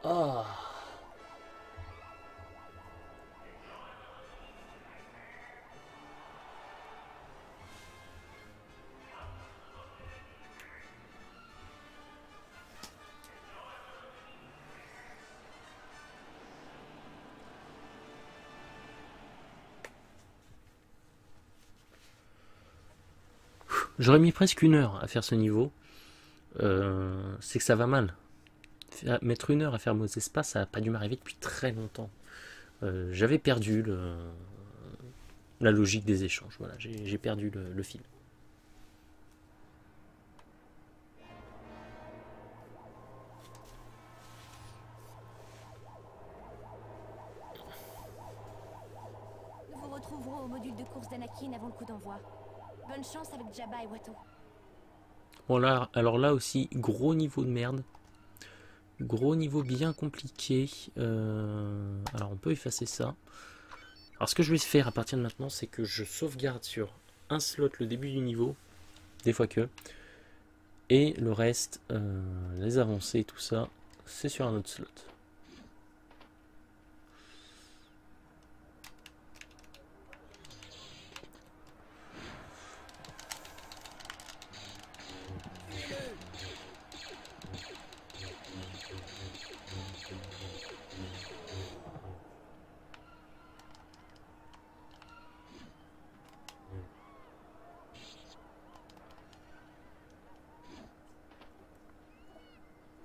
Ah. J'aurais mis presque 1 heure à faire ce niveau. C'est que ça va mal. Mettre 1 heure à faire vos espaces, ça n'a pas dû m'arriver depuis très longtemps. J'avais perdu la logique des échanges. Voilà, j'ai perdu le fil. Nous vous retrouverons au module de course d'Anakin avant le coup d'envoi. Bonne chance avec Jabba et Watto. Bon là, alors là aussi, gros niveau de merde. Gros niveau bien compliqué. Alors on peut effacer ça. Alors ce que je vais faire à partir de maintenant, c'est que je sauvegarde sur un slot le début du niveau, des fois que, et le reste, les avancées, tout ça, c'est sur un autre slot.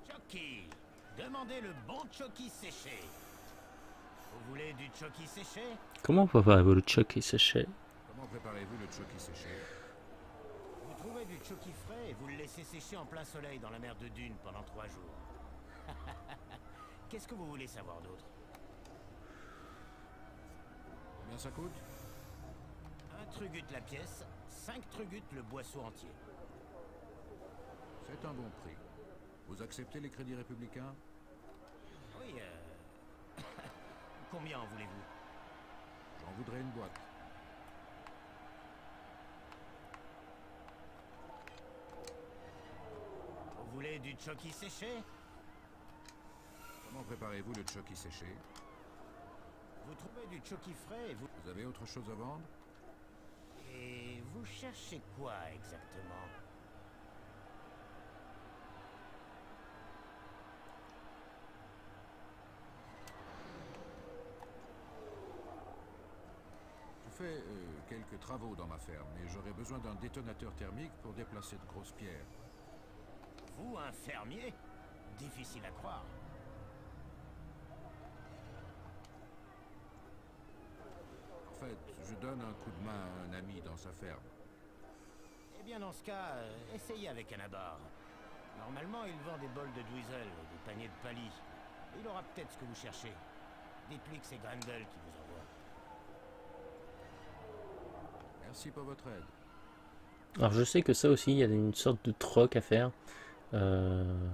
Choki, demandez le bon choki séché. Vous voulez du choki séché? Comment préparez-vous le choki séché? Comment préparez-vous le choki séché? Vous trouvez du choki frais et vous le laissez sécher en plein soleil dans la mer de Dune pendant 3 jours. Qu'est-ce que vous voulez savoir d'autre? Combien ça coûte? 1 trugut la pièce, 5 trugut le boisseau entier. C'est un bon prix. Vous acceptez les crédits républicains? Oui, Combien en voulez-vous? J'en voudrais une boîte. Vous voulez du choki séché? Comment préparez-vous le choki séché? Vous trouvez du choki frais et vous... Vous avez autre chose à vendre? Et vous cherchez quoi exactement? Je fais quelques travaux dans ma ferme et j'aurais besoin d'un détonateur thermique pour déplacer de grosses pierres. Vous, un fermier? Difficile à croire. En fait, je donne un coup de main à un ami dans sa ferme. Eh bien, dans ce cas, essayez avec un abar. Normalement, il vend des bols de Dweezil et des paniers de palis. Il aura peut-être ce que vous cherchez. Dites-lui que c'est Grendel qui vous envoie. Merci pour votre aide. Alors je sais que ça aussi, il y a une sorte de troc à faire. Euh,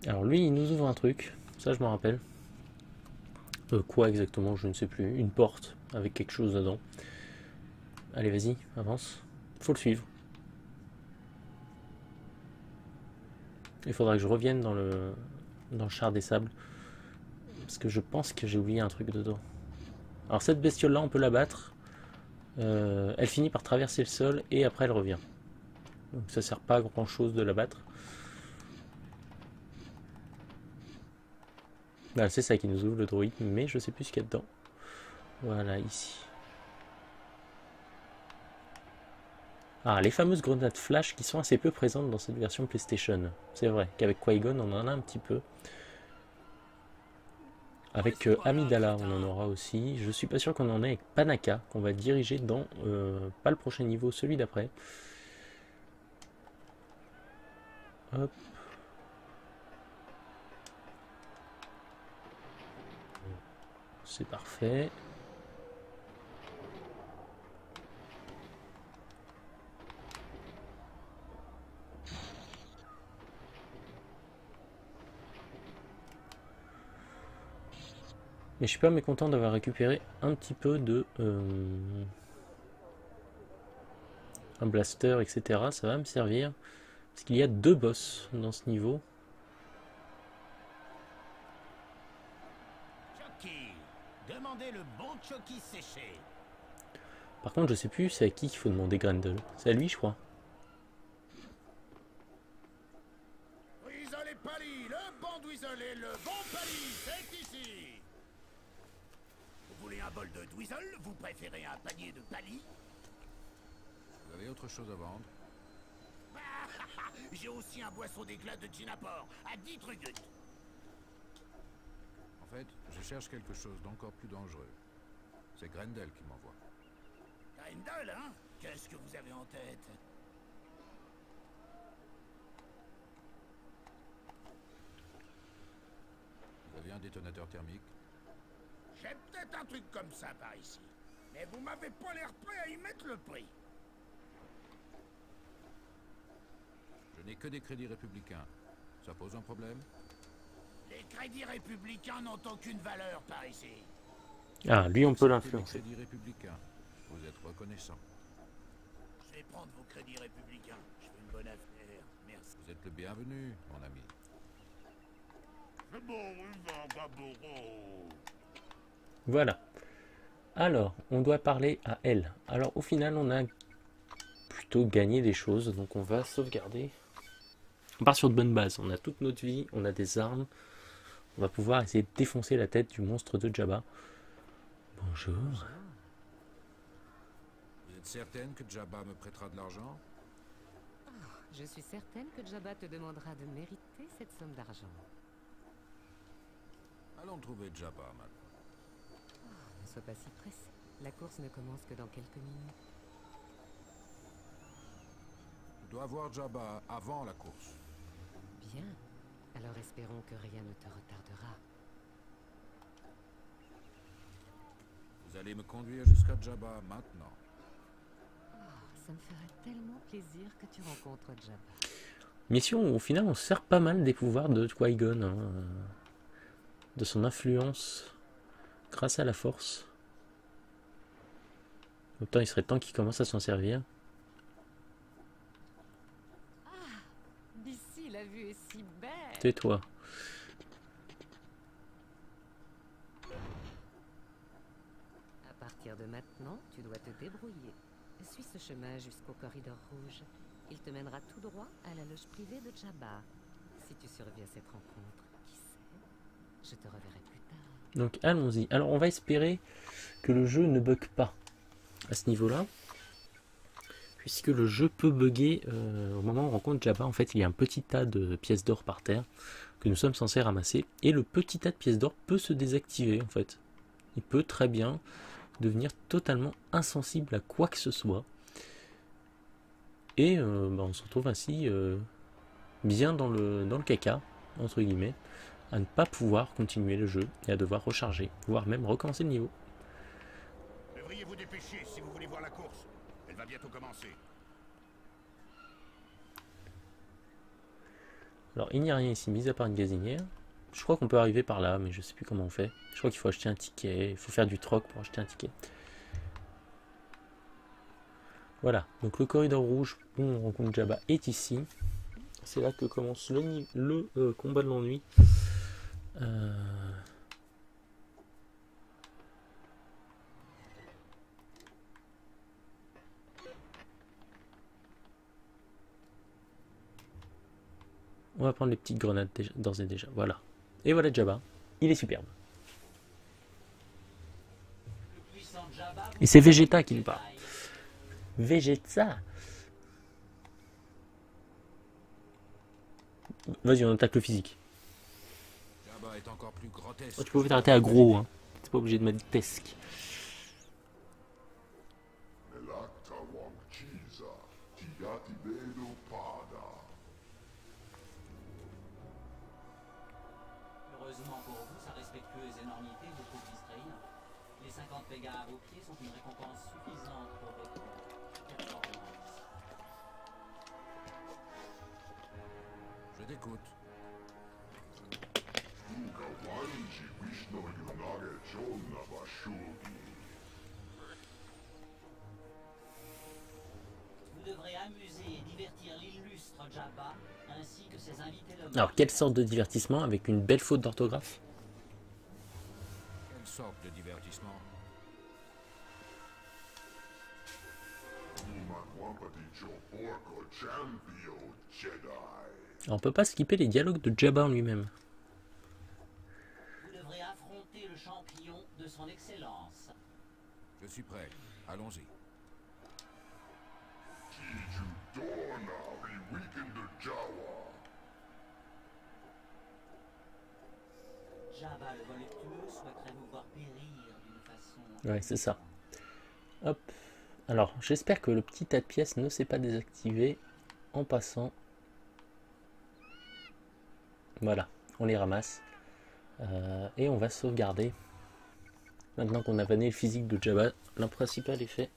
Alors lui, il nous ouvre un truc, ça je me rappelle. Quoi exactement, je ne sais plus. Une porte avec quelque chose dedans. Allez, vas-y, avance. Faut le suivre. Il faudra que je revienne dans le char des sables. Parce que je pense que j'ai oublié un truc dedans. Alors cette bestiole-là, on peut la battre. Elle finit par traverser le sol et après elle revient. Donc ça sert pas à grand chose de la battre. Voilà, c'est ça qui nous ouvre le droïde, mais je sais plus ce qu'il y a dedans. Voilà, ici. Ah, les fameuses grenades flash qui sont assez peu présentes dans cette version PlayStation. C'est vrai qu'avec Qui-Gon, on en a un petit peu. Avec Amidala, on en aura aussi. Je suis pas sûr qu'on en ait avec Panaka, qu'on va diriger dans, pas le prochain niveau, celui d'après. Hop. C'est parfait. Mais je suis pas mécontent d'avoir récupéré un petit peu de un blaster, etc. Ça va me servir. Parce qu'il y a 2 boss dans ce niveau. Chucky, demandez le bon Chucky séché. Par contre, je sais plus c'est à qui qu'il faut demander Grendel. C'est à lui, je crois. Dweezil et Pally, le bon Dweezil et le bon Pally, c'est ici. Vous voulez un bol de Dweezil? Vous préférez un panier de Pally? Vous avez autre chose à vendre? J'ai aussi un boisson d'éclat de Ginapor à 10 trucs. En fait, je cherche quelque chose d'encore plus dangereux. C'est Grendel qui m'envoie. Grendel, hein? Qu'est-ce que vous avez en tête? Vous avez un détonateur thermique? J'ai peut-être un truc comme ça par ici. Mais vous m'avez pas l'air prêt à y mettre le prix. Je n'ai que des crédits républicains. Ça pose un problème? Les crédits républicains n'ont aucune valeur par ici. Ah, lui, on peut Acceptez les l'influencer. crédits républicains. Vous êtes reconnaissant. Je vais prendre vos crédits républicains. Je fais une bonne affaire. Merci. Vous êtes le bienvenu, mon ami. C'est bon, Gaboro. Voilà. Alors, on doit parler à elle. Alors, au final, on a plutôt gagné des choses. Donc, on va sauvegarder. On part sur de bonnes bases. On a toute notre vie, on a des armes. On va pouvoir essayer de défoncer la tête du monstre de Jabba. Bonjour. Vous êtes certaine que Jabba me prêtera de l'argent? Je suis certaine que Jabba te demandera de mériter cette somme d'argent. Allons trouver Jabba maintenant. Ne sois pas si pressé. La course ne commence que dans quelques minutes. Je dois voir Jabba avant la course. Bien. Alors espérons que rien ne te retardera. Vous allez me conduire jusqu'à Jabba maintenant. Ça me ferait tellement plaisir que tu rencontres Jabba. Mission où, au final, on se sert pas mal des pouvoirs de Qui-Gon. Hein, de son influence grâce à la force. Autant il serait temps qu'il commence à s'en servir. D'ici, la vue est si belle. Tais-toi. À partir de maintenant, tu dois te débrouiller. Suis ce chemin jusqu'au corridor rouge. Il te mènera tout droit à la loge privée de Jabba. Si tu survis à cette rencontre, qui sait, je te reverrai plus tard. Donc allons-y. Alors on va espérer que le jeu ne bug pas à ce niveau-là. Puisque le jeu peut bugger au moment où on rencontre Jabba. En fait, il y a un petit tas de pièces d'or par terre que nous sommes censés ramasser. Et le petit tas de pièces d'or peut se désactiver en fait. Il peut très bien devenir totalement insensible à quoi que ce soit. Et on se retrouve ainsi bien dans le caca, entre guillemets, à ne pas pouvoir continuer le jeu et à devoir recharger, voire même recommencer le niveau. Devriez vous dépêcher si vous voulez voir la course. Elle va bientôt commencer. Alors il n'y a rien ici, mis à part une gazinière. Je crois qu'on peut arriver par là, mais je sais plus comment on fait. Je crois qu'il faut acheter un ticket, il faut faire du troc pour acheter un ticket. Voilà, donc le corridor rouge où on rencontre Jabba est ici. C'est là que commence le combat de l'ennui. On va prendre les petites grenades d'ores et déjà. Voilà. Et voilà Jabba. Il est superbe. Et c'est Vegeta qui nous parle. Vegeta. Vas-y, on attaque le physique. Jabba est encore plus grotesque. Oh, tu peux t'arrêter à gros, hein. T'es pas obligé de mettre tesque. Heureusement pour vous, sa respectueuse énormité vous trouve distraïant. Les 50 pégas à vos pieds sont une récompense suffisante pour votre performance. Je t'écoute. Vous devrez amuser et divertir l'illustre Jabba, ainsi que ses invités de Alors, quelle sorte de divertissement avec une belle faute d'orthographe? Quelle sorte de divertissement? Alors, on peut pas skipper les dialogues de Jabba en lui-même. Vous devrez affronter le champion de son excellence. Je suis prêt. Allons-y. Jabba le voluptueux souhaiterait vous voir périr d'une façon... Ouais, c'est ça. Hop. Alors, j'espère que le petit tas de pièces ne s'est pas désactivé en passant. Voilà, on les ramasse. Et on va sauvegarder. Maintenant qu'on a vanné le physique de Jabba, le principal est fait.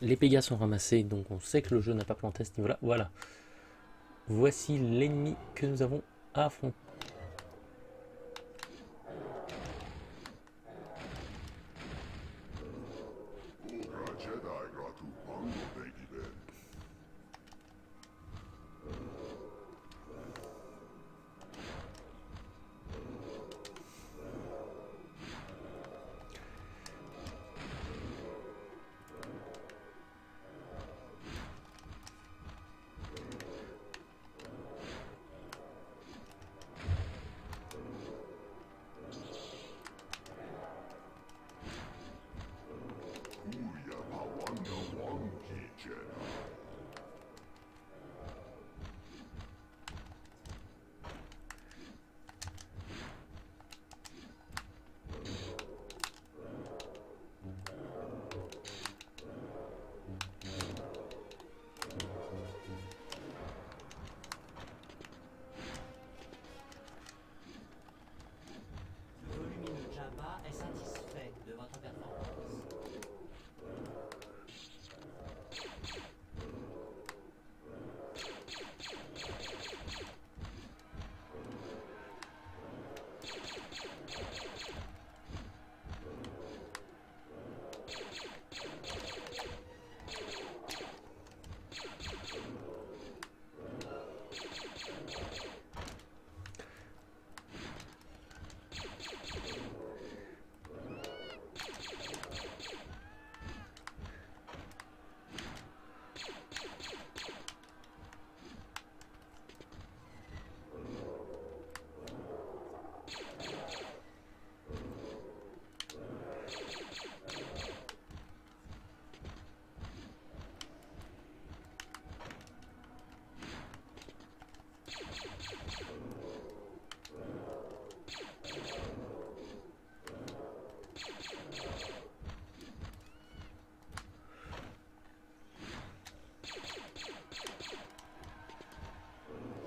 Les Pégas sont ramassés, donc on sait que le jeu n'a pas planté à ce niveau-là. Voilà. Voici l'ennemi que nous avons à affronter. Le volumineux Jabba est satisfait de votre performance.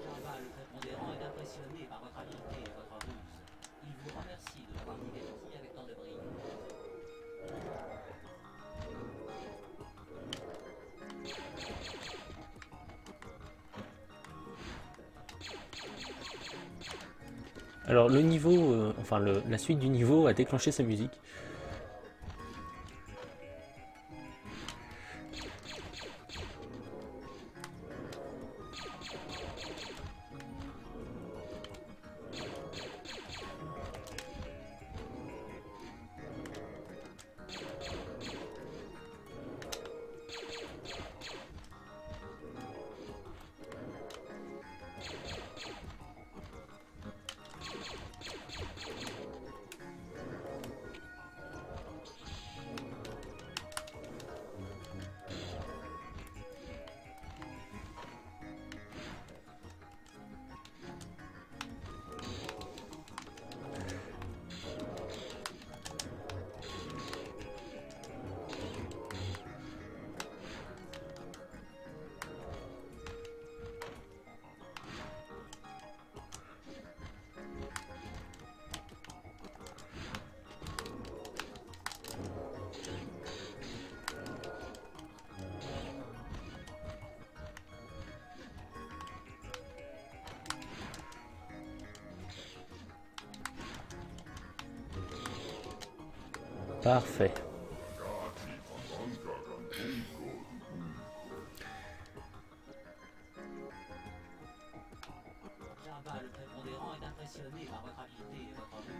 Jabba le prépondérant est impressionné par votre habileté et votre ruse. Il vous remercie de l'avoir diverti avec tant de brio. Alors le niveau, la suite du niveau a déclenché sa musique. Parfait. Jabba le prépondérant est impressionné par votre habileté et votre ruse.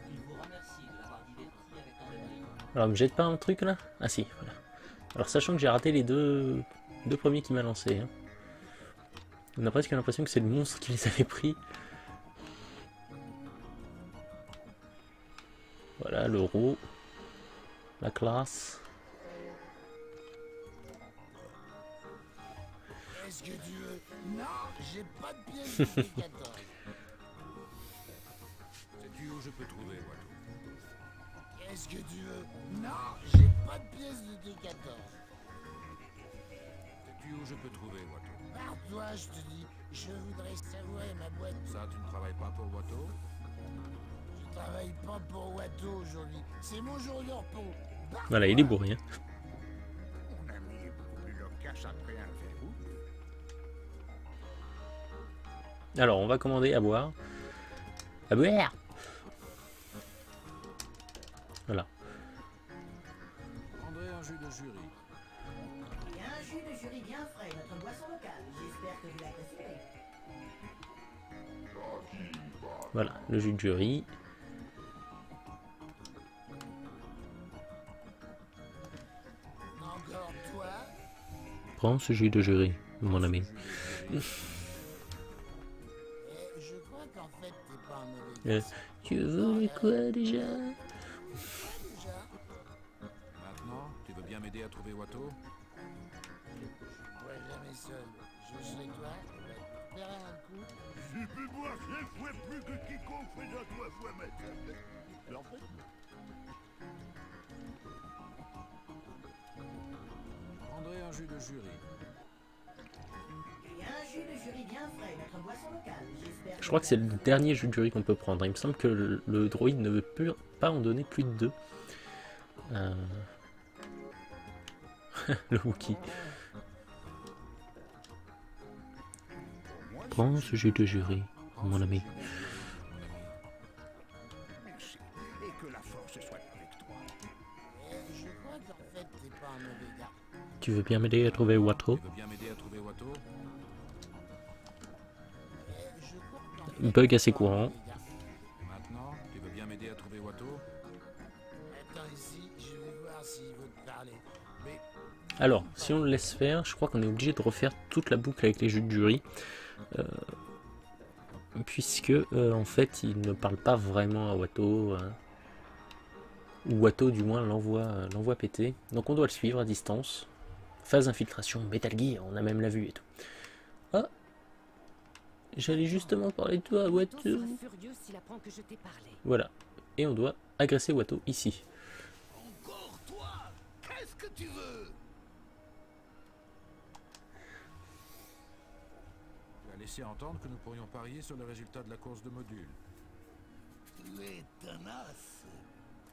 Il vous remercie de l'avoir diverti avec tant de brio. Alors, me jette pas un truc là? Ah si, voilà. Alors, sachant que j'ai raté les deux premiers qui m'a lancé. Hein. On a presque l'impression que c'est le monstre qui les avait pris. Voilà, l'euro. La classe. Qu'est-ce que tu veux? Non, j'ai pas de pièce de D14. Sais-tu où je peux trouver Watto? Qu'est-ce que tu veux? Non, j'ai pas de pièce de D14. Sais-tu où je peux trouver Watto? Pars-toi, je te dis, je voudrais savourer ma boîte. Ça, tu ne travailles pas pour Watto? Je travaille pas pour Watto aujourd'hui. C'est mon jour de repos. Voilà, il est bourré. Hein. Mon ami est beaucoup plus loquace après un verrou. Alors, on va commander à boire. À boire! Voilà. Prendrai un jus de jury. Et un jus de jury bien frais, notre boisson locale. J'espère que vous l'apprécierez. Voilà, le jus de jury. Encore toi? Prends ce jus de jury, mon ami. Je crois qu'en fait, t'es pas un mauvais gars. Tu veux quoi déjà? Déjà, Maintenant, tu veux bien m'aider à trouver Watto? je bois jamais seul. Je serai toi, et ben, un coup. J'ai pu boire 5 fois plus que quiconque faisant 3 fois ma table. En fait, Prendrai un jus de jury. Et un jus de jury bien frais, notre boisson locale. J'espère Je crois que c'est le dernier jus de jury qu'on peut prendre. Il me semble que le droïde ne veut pas en donner plus de 2. Le Wookie. Prends ce jus de jury, mon ami. merci. Et que la force soit avec toi. Je crois qu'en fait, t'es pas un mauvais gars. Tu veux bien m'aider à trouver Watto? Tu veux bien m'aider à trouver Watto? Je crois qu'en fait, Bug t'es assez pas un courant. mauvais gars. Maintenant, tu veux bien m'aider à trouver Watto? Attends ici, je vais voir s'il veut te parler. Mais Alors, si on le laisse faire, je crois qu'on est obligé de refaire toute la boucle avec les jus de jury. Puisque, en fait, il ne parle pas vraiment à Watto. Ou Watto, du moins, l'envoie péter. Donc on doit le suivre à distance. Phase d'infiltration, Metal Gear, on a même la vue et tout. Ah! J'allais justement parler de toi, Watto Watto. sera furieux s'il apprend que je t'ai parlé. Voilà. Et on doit agresser Watto ici. Encore toi? Qu'est-ce que tu veux? Tu as laissé entendre que nous pourrions parier sur le résultat de la course de module. Tu es tenace.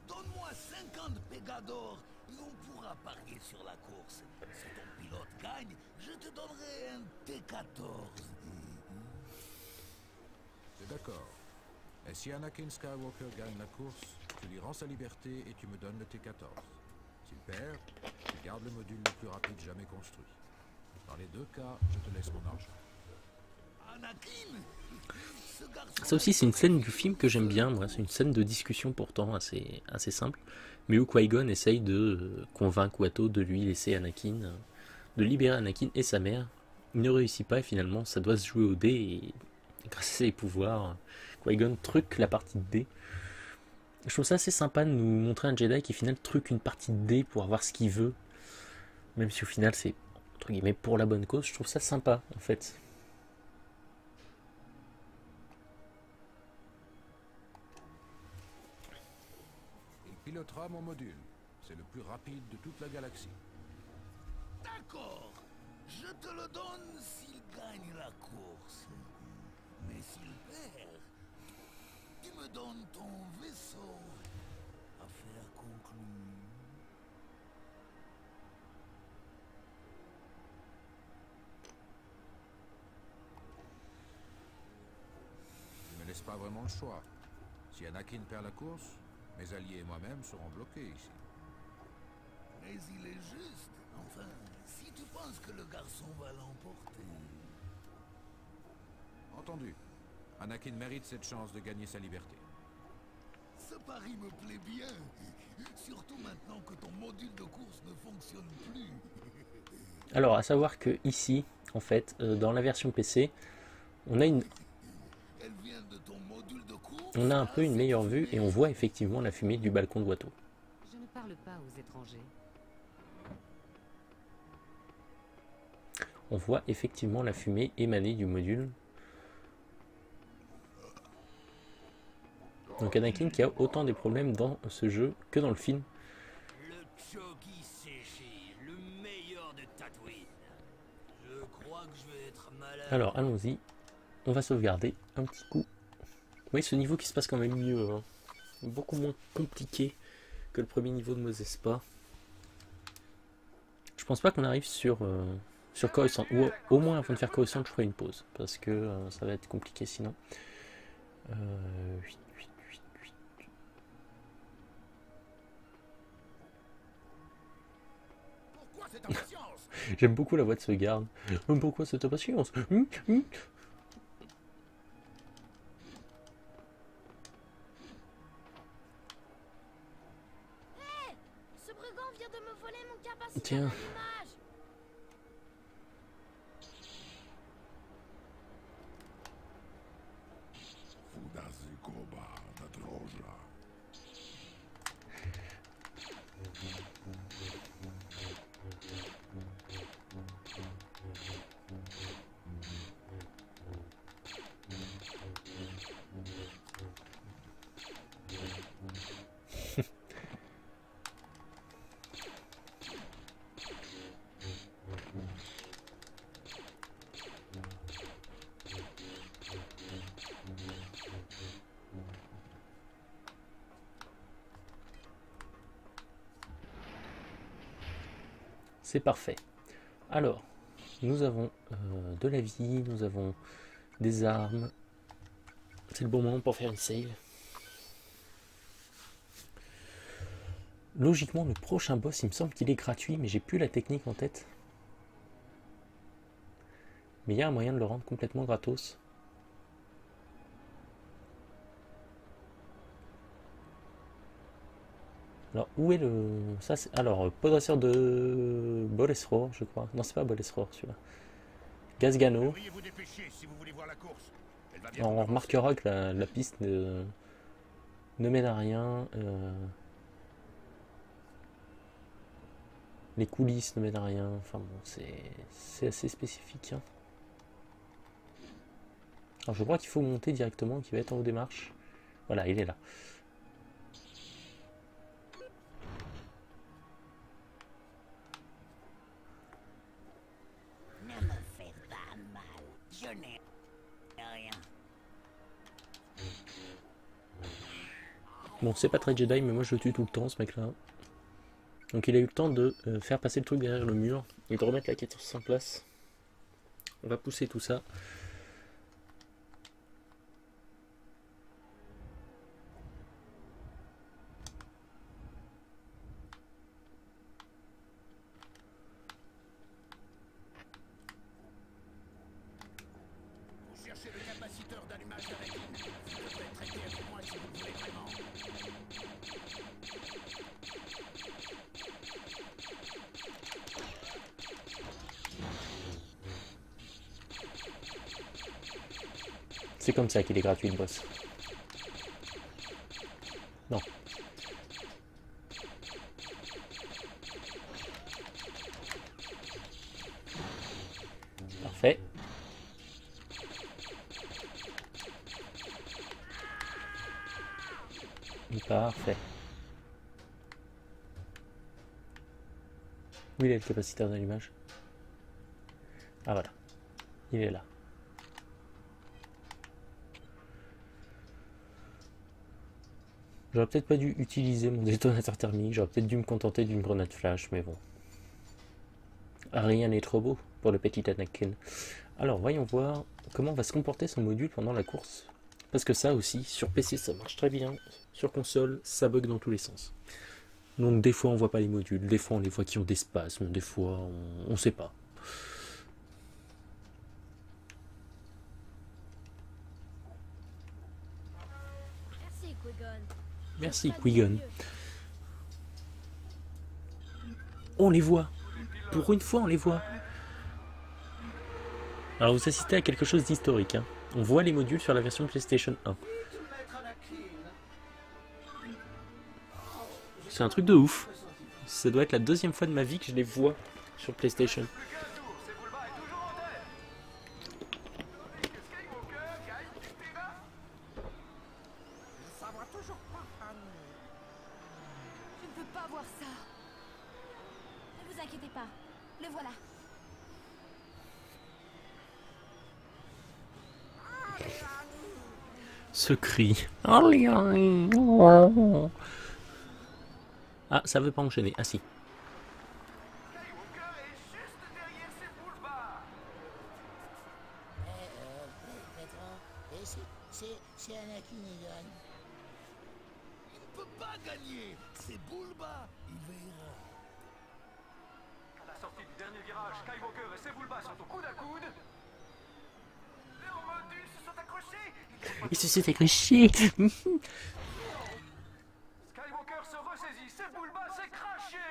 Donne-moi 50 pégadors et on pourra parier sur la course. Si ton pilote gagne, je te donnerai un T14. C'est d'accord. Et si Anakin Skywalker gagne la course, tu lui rends sa liberté et tu me donnes le T14. S'il perd, tu gardes le module le plus rapide jamais construit. Dans les deux cas, je te laisse mon argent. Anakin, ce garçon Ça aussi, c'est une scène du film que j'aime bien, moi. C'est une scène de discussion pourtant assez simple. Mais où Qui-Gon essaye de convaincre Watto de lui laisser Anakin, de libérer Anakin et sa mère. Il ne réussit pas et finalement, ça doit se jouer au dé. Et grâce à ses pouvoirs, Qui-Gon truque la partie de dé. Je trouve ça assez sympa de nous montrer un Jedi qui, au final, truque une partie de dé pour avoir ce qu'il veut. Même si au final, c'est, entre guillemets, pour la bonne cause. Je trouve ça sympa, en fait. Il pilotera mon module. C'est le plus rapide de toute la galaxie. D'accord, je te le donne s'il gagne la course. Mais s'il perd, tu me donnes ton vaisseau. Affaire conclue. Tu ne me laisses pas vraiment le choix. Si Anakin perd la course, Mes alliés et moi-même serons bloqués ici. Mais il est juste. Enfin, si tu penses que le garçon va l'emporter... Entendu. Anakin mérite cette chance de gagner sa liberté. Ce pari me plaît bien. Surtout maintenant que ton module de course ne fonctionne plus. Alors, à savoir que ici, en fait, dans la version PC, on a Elle vient de ton module de course. on a un peu une meilleure vue et on voit effectivement la fumée du balcon de Watteau. Je ne parle pas aux étrangers. On voit effectivement la fumée émaner du module. Donc Anakin qui a autant des problèmes dans ce jeu que dans le film. Le Chogi séché, le meilleur de Tatooine. Je crois que je vais être malade. Alors allons-y, on va sauvegarder un petit coup. Oui, ce niveau qui se passe quand même mieux, hein. Beaucoup moins compliqué que le premier niveau de Mos Espa. Je pense pas qu'on arrive sur Coruscant, ou au moins avant de faire Coruscant je ferai une pause, parce que ça va être compliqué sinon. 8. Pourquoi cette impatience? J'aime beaucoup la voix de ce garde. Pourquoi cette impatience? Ce brigand vient de me voler mon capaciteur Tiens. d'allumage. C'est parfait. Alors, nous avons de la vie, nous avons des armes. C'est le bon moment pour faire une save. Logiquement, le prochain boss, il me semble qu'il est gratuit, mais j'ai plus la technique en tête. Mais il y a un moyen de le rendre complètement gratos. Alors, où est le... Ça, c'est... Alors, podresseur de Bolesroar, je crois. Non, c'est pas Bolesroar, celui-là. Gazgano. Devriez-vous dépêcher si vous voulez voir la course. Elle va Alors, on remarquera que la piste ne mène à rien. Les coulisses ne mènent à rien. Enfin bon, c'est assez spécifique, hein. Alors, je crois qu'il faut monter directement, qui va être en haut des marches. Voilà, il est là. Ne me fais pas mal. Je n'ai rien. Bon, c'est pas très Jedi, mais moi je le tue tout le temps, ce mec-là. Donc il a eu le temps de faire passer le truc derrière le mur et de remettre la quête en place. On va pousser tout ça. Vous cherchez le capaciteur d'allumage d'Anakin. Vous devrez traiter avec moi si vous le voulez vraiment. C'est comme ça qu'il est gratuit le boss. Non. Parfait. Parfait. Où il est le capaciteur d'allumage? Ah voilà. Il est là. J'aurais peut-être pas dû utiliser mon détonateur thermique, j'aurais peut-être dû me contenter d'une grenade flash, mais bon. Rien n'est trop beau pour le petit Anakin. Alors, voyons voir comment va se comporter son module pendant la course. Parce que ça aussi, sur PC, ça marche très bien. sur console, ça bug dans tous les sens. Donc des fois on voit pas les modules, des fois on les voit qui ont des spasmes, des fois on sait pas. Merci, Qui-Gon. Merci Qui-Gon. On les voit. Pour une fois on les voit. Alors vous assistez à quelque chose d'historique. Hein. On voit les modules sur la version PlayStation 1. C'est un truc de ouf. Ça doit être la deuxième fois de ma vie que je les vois sur PlayStation. Je ne peux pas voir ça. Ne vous inquiétez pas. Le voilà. Ce cri. Ah, ça veut pas enchaîner. Ah si. C'est Anakin qui gagne. Il ne peut pas gagner. C'est Bulba. Il veillera. À la sortie du dernier virage, Skywalker et Sebulba sont au coude à coude. Leurs modules se sont accrochés. Il se s'est accroché. Skywalker se ressaisit. Sebulba s'est craché.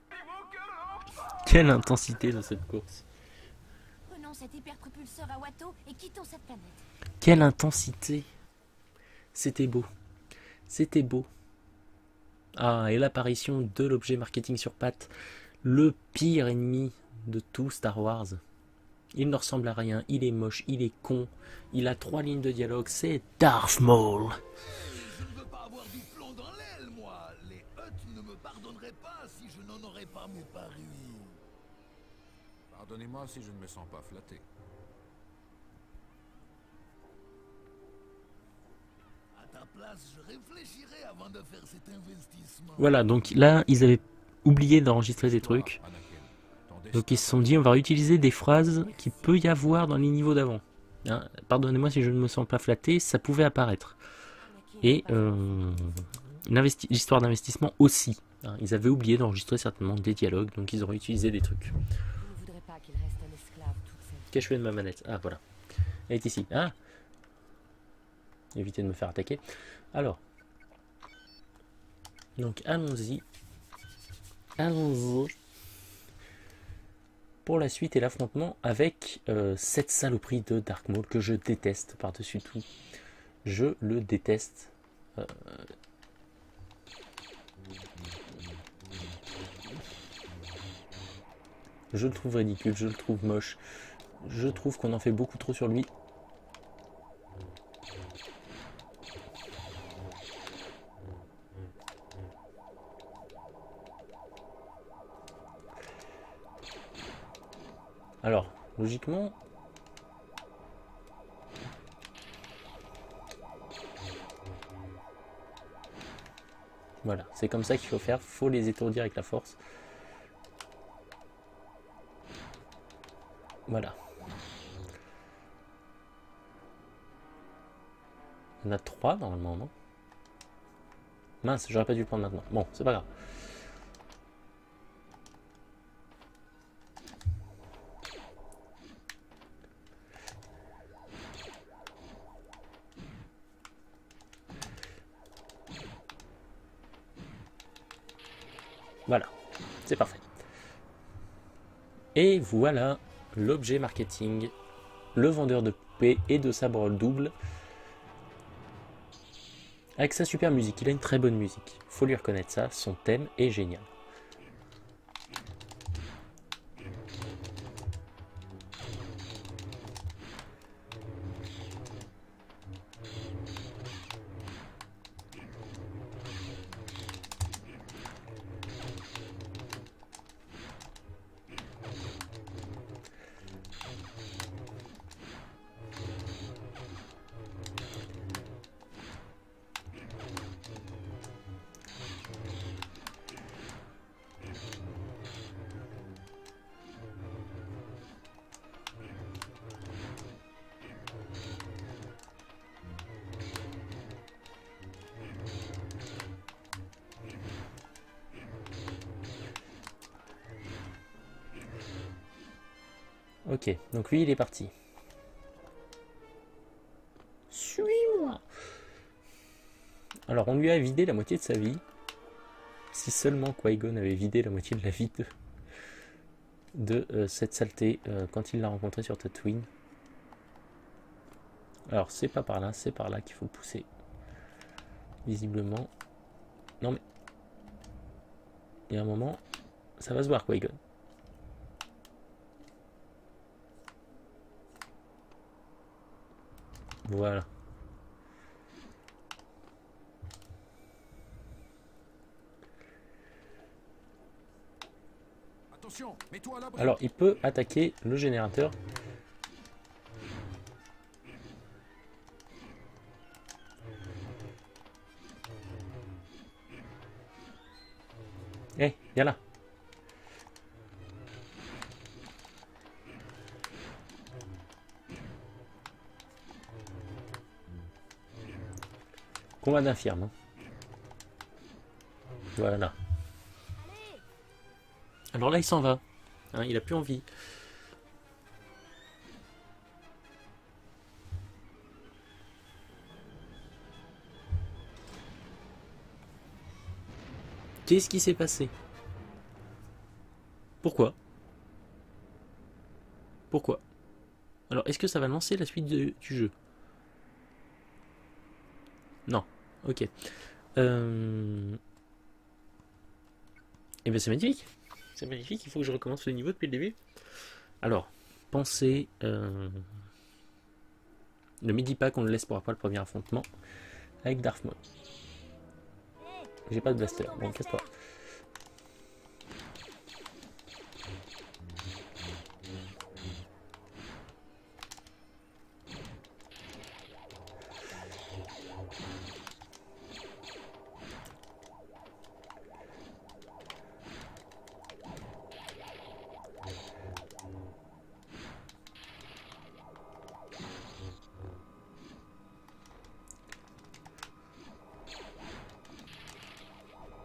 Skywalker l'emporte. Quelle intensité de cette course. Prenons cet hyperpropulseur à Watto et quittons cette planète. Quelle intensité. C'était beau. C'était beau. Ah, et l'apparition de l'objet marketing sur pattes. Le pire ennemi de tout Star Wars. Il ne ressemble à rien, il est moche, il est con. Il a 3 lignes de dialogue, c'est Darth Maul. Je ne veux pas avoir du plomb dans l'aile, moi. Les Hutt ne me pardonneraient pas si je n'en aurais pas mes paris. Pardonnez-moi si je ne me sens pas flatté. À ta place, je réfléchirais avant de faire cet investissement. Voilà, donc là, ils avaient oublié d'enregistrer des trucs. Donc ils se sont dit, on va réutiliser des phrases qu'il peut y avoir dans les niveaux d'avant. Hein, pardonnez-moi si je ne me sens pas flatté, ça pouvait apparaître. Et l'histoire d'investissement aussi. Hein, ils avaient oublié d'enregistrer certainement des dialogues, donc ils ont réutilisé des trucs. Je ne voudrais pas qu'il reste un esclave toute sa vie. Qu'ai-je fait de ma manette? Ah, voilà. Elle est ici. Ah! Évitez de me faire attaquer. Alors. Donc, allons-y. Allons-y. Pour la suite et l'affrontement avec cette saloperie de Dark Maul que je déteste par-dessus tout. Je le déteste. Je le trouve ridicule, je le trouve moche. Je trouve qu'on en fait beaucoup trop sur lui. Alors, logiquement... Voilà, c'est comme ça qu'il faut faire. Faut les étourdir avec la force. Voilà. Il y en a 3 normalement, non? Mince, j'aurais pas dû le prendre maintenant. Bon, c'est pas grave. Voilà, c'est parfait. Et voilà l'objet marketing, le vendeur de poupées et de sabres double. Avec sa super musique, il a une très bonne musique. Faut lui reconnaître ça, son thème est génial. Ok, donc lui il est parti. Suis-moi. Alors on lui a vidé la moitié de sa vie. Si seulement Qui-Gon avait vidé la moitié de la vie de cette saleté quand il l'a rencontré sur Tatooine. Alors c'est pas par là, c'est par là qu'il faut pousser. Visiblement. Non mais... il y a un moment, ça va se voir Qui-Gon. Voilà. Attention, mets-toi à l'abri. Alors il peut attaquer le générateur. Eh, viens là. Combat d'infirme. Hein. Voilà. Alors là, il s'en va. Hein, il a plus envie. Qu'est-ce qui s'est passé? Pourquoi? Pourquoi? Alors, est-ce que ça va lancer la suite du jeu? Non. Ok. Eh bien, c'est magnifique. C'est magnifique. Il faut que je recommence le niveau depuis le début. Alors, pensez... ne me dis pas qu'on le laisse pour après le premier affrontement avec Darth Maul. J'ai pas de blaster. Bon, casse-toi.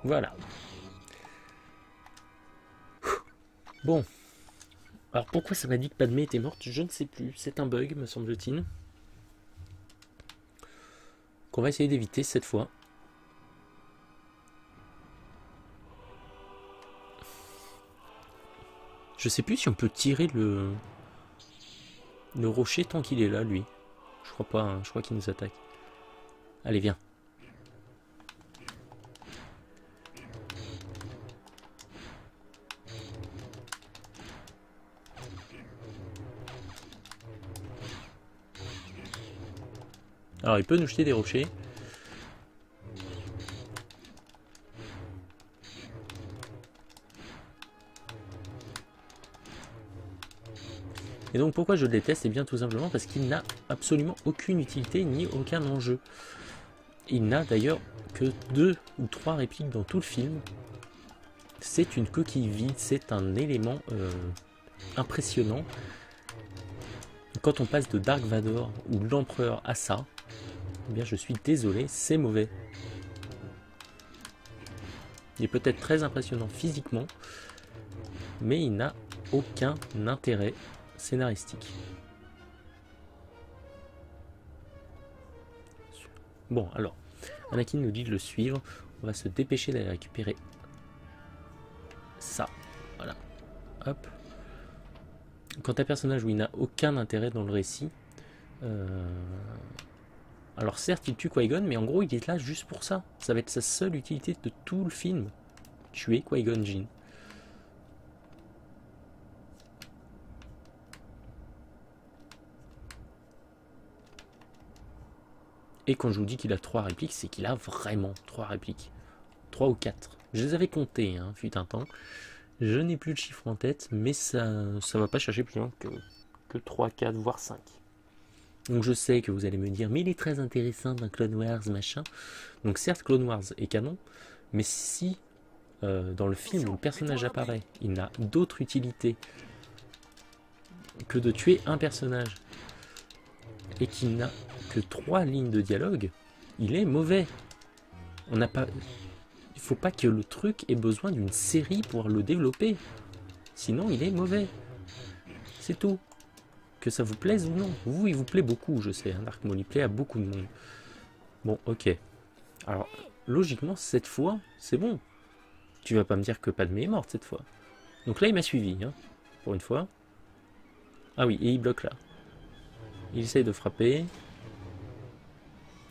Voilà. Bon. Alors pourquoi ça m'a dit que Padmé était morte? Je ne sais plus. C'est un bug, me semble-t-il. Qu'on va essayer d'éviter cette fois. Je sais plus si on peut tirer le rocher tant qu'il est là, lui. Je crois pas, hein. Je crois qu'il nous attaque. Allez, viens. Alors il peut nous jeter des rochers. Et donc pourquoi je le déteste? Eh bien tout simplement parce qu'il n'a absolument aucune utilité ni aucun enjeu. Il n'a d'ailleurs que 2 ou 3 répliques dans tout le film. C'est une coquille vide, c'est un élément impressionnant. Quand on passe de Dark Vador ou de l'Empereur à ça, eh bien je suis désolé, c'est mauvais. Il est peut-être très impressionnant physiquement, mais il n'a aucun intérêt scénaristique. Bon, alors, Anakin nous dit de le suivre. On va se dépêcher d'aller récupérer ça. Voilà. Hop. Quand un personnage où il n'a aucun intérêt dans le récit, alors certes il tue Qui-Gon, mais en gros il est là juste pour ça. Ça va être sa seule utilité de tout le film. Tuer Qui-Gon Jinn. Et quand je vous dis qu'il a 3 répliques, c'est qu'il a vraiment 3 répliques. 3 ou 4. Je les avais comptées, hein, fut un temps. Je n'ai plus le chiffre en tête, mais ça va pas chercher plus loin que 3, 4, voire 5. Donc je sais que vous allez me dire, mais il est très intéressant dans Clone Wars, machin. Donc certes, Clone Wars est canon, mais si dans le film où le personnage apparaît, il n'a d'autre utilité que de tuer un personnage, et qu'il n'a que 3 lignes de dialogue, il est mauvais. On n'a pas... Il faut pas que le truc ait besoin d'une série pour le développer. Sinon, il est mauvais. C'est tout. Que ça vous plaise ou non. Vous, il vous plaît beaucoup, je sais. Hein, Dark Maul, il plaît à beaucoup de monde. Bon, ok. Alors, logiquement, cette fois, c'est bon. Tu vas pas me dire que Padmé est morte cette fois. Donc là, il m'a suivi, hein, pour une fois. Ah oui, et il bloque là. Il essaye de frapper.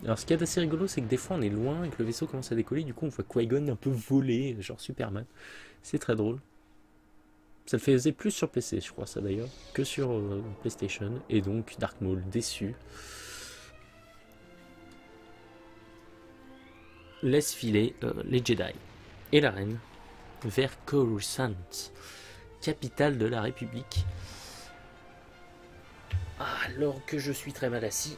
Alors, ce qui est assez rigolo, c'est que des fois, on est loin et que le vaisseau commence à décoller. Du coup, on voit Qui-Gon un peu voler, genre Superman. C'est très drôle. Ça le faisait plus sur PC, je crois, ça d'ailleurs, que sur PlayStation. Et donc, Dark Maul déçu laisse filer les Jedi et la reine vers Coruscant, capitale de la République. Alors que je suis très mal assis.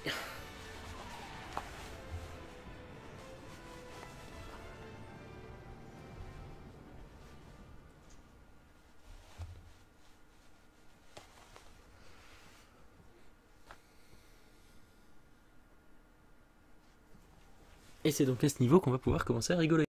Et c'est donc à ce niveau qu'on va pouvoir commencer à rigoler.